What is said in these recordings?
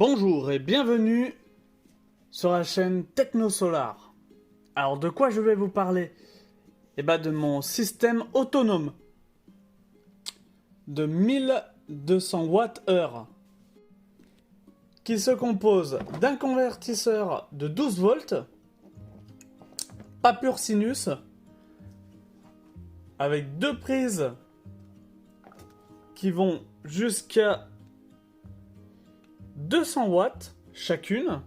Bonjour et bienvenue sur la chaîne Technosolar. Alors de quoi je vais vous parler? De mon système autonome de 1200 Wh qui se compose d'un convertisseur de 12 volts, pas pur sinus, avec deux prises qui vont jusqu'à 200 watts chacune.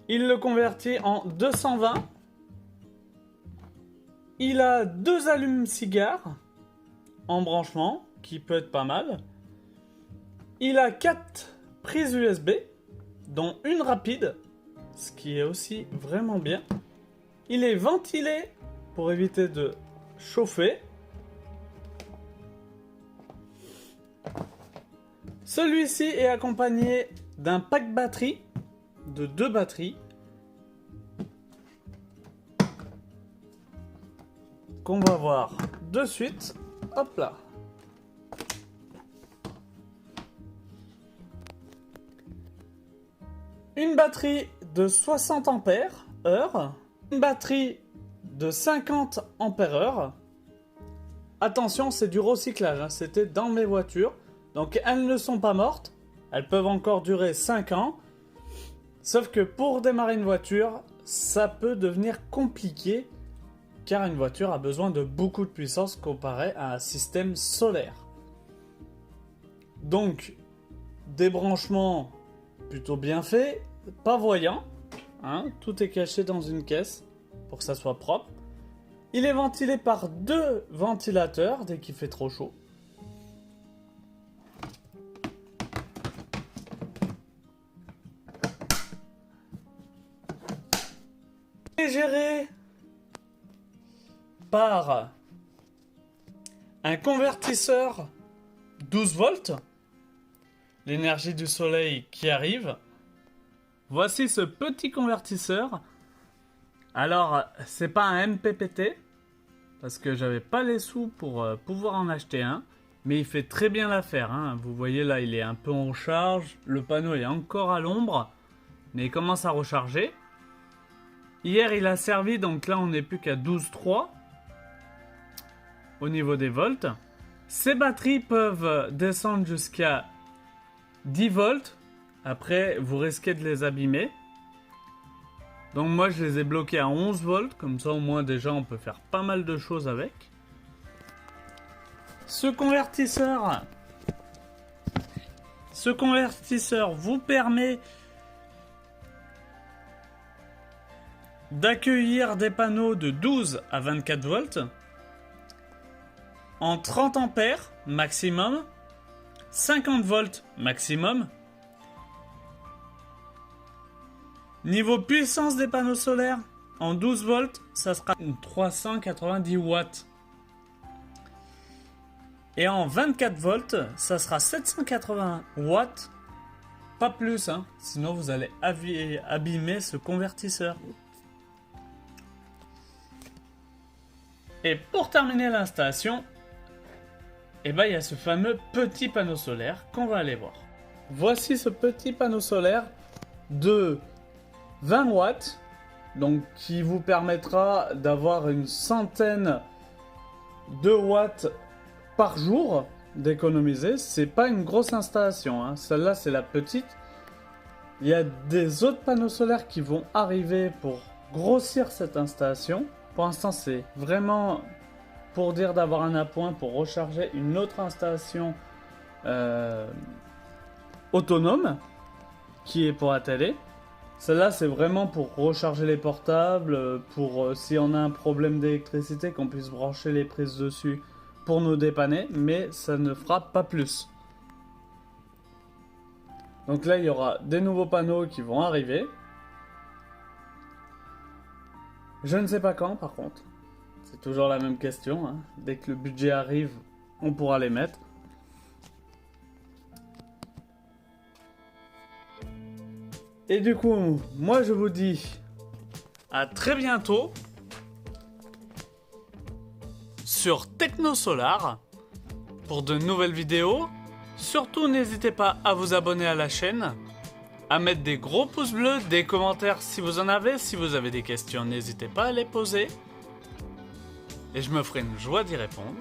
Il le convertit en 220. Il a deux allumes-cigares en branchement, qui peut être pas mal. Il a 4 prises USB, dont une rapide, ce qui est aussi vraiment bien. Il est ventilé pour éviter de chauffer. Celui-ci est accompagné d'un pack batterie, de 2 batteries, qu'on va voir de suite. Hop là. Une batterie de 60 ampères heure, une batterie de 50 ampères heure. Attention, c'est du recyclage, hein. C'était dans mes voitures. Donc elles ne sont pas mortes, elles peuvent encore durer 5 ans. Sauf que pour démarrer une voiture, ça peut devenir compliqué, car une voiture a besoin de beaucoup de puissance comparé à un système solaire. Donc, des branchements plutôt bien faits, pas voyants, hein, tout est caché dans une caisse pour que ça soit propre. Il est ventilé par 2 ventilateurs dès qu'il fait trop chaud. Il est géré par un convertisseur 12 volts, l'énergie du soleil qui arrive. Voici ce petit convertisseur. Alors, c'est pas un MPPT, parce que j'avais pas les sous pour pouvoir en acheter un, mais il fait très bien l'affaire, hein. Vous voyez là, il est un peu en charge, le panneau est encore à l'ombre, mais il commence à recharger. Hier, il a servi, donc là, on n'est plus qu'à 12,3 au niveau des volts. Ces batteries peuvent descendre jusqu'à 10 volts. Après, vous risquez de les abîmer. Donc moi, je les ai bloqués à 11 volts. Comme ça, au moins, déjà, on peut faire pas mal de choses avec. Ce convertisseur vous permet d'accueillir des panneaux de 12 à 24 volts en 30 ampères maximum, 50 volts maximum. Niveau puissance des panneaux solaires, en 12 volts, ça sera 390 watts. Et en 24 volts, ça sera 780 watts. Pas plus, hein, sinon vous allez abîmer ce convertisseur. Et pour terminer l'installation, il y a ce fameux petit panneau solaire qu'on va aller voir. Voici ce petit panneau solaire de 20 watts, donc qui vous permettra d'avoir une centaine de watts par jour d'économiser. C'est pas une grosse installation, hein. Celle-là c'est la petite. Il y a des autres panneaux solaires qui vont arriver pour grossir cette installation. Pour l'instant, c'est vraiment pour dire d'avoir un appoint pour recharger une autre installation autonome qui est pour la télé. Celle-là, c'est vraiment pour recharger les portables, pour si on a un problème d'électricité, qu'on puisse brancher les prises dessus pour nous dépanner, mais ça ne fera pas plus. Donc là, il y aura des nouveaux panneaux qui vont arriver. Je ne sais pas quand, par contre. C'est toujours la même question, hein. Dès que le budget arrive, on pourra les mettre. Et du coup, moi je vous dis à très bientôt sur Technosolar pour de nouvelles vidéos Surtout, n'hésitez pas à vous abonner à la chaîne, à mettre des gros pouces bleus, des commentaires si vous en avez. Si vous avez des questions, n'hésitez pas à les poser. Et je me ferai une joie d'y répondre.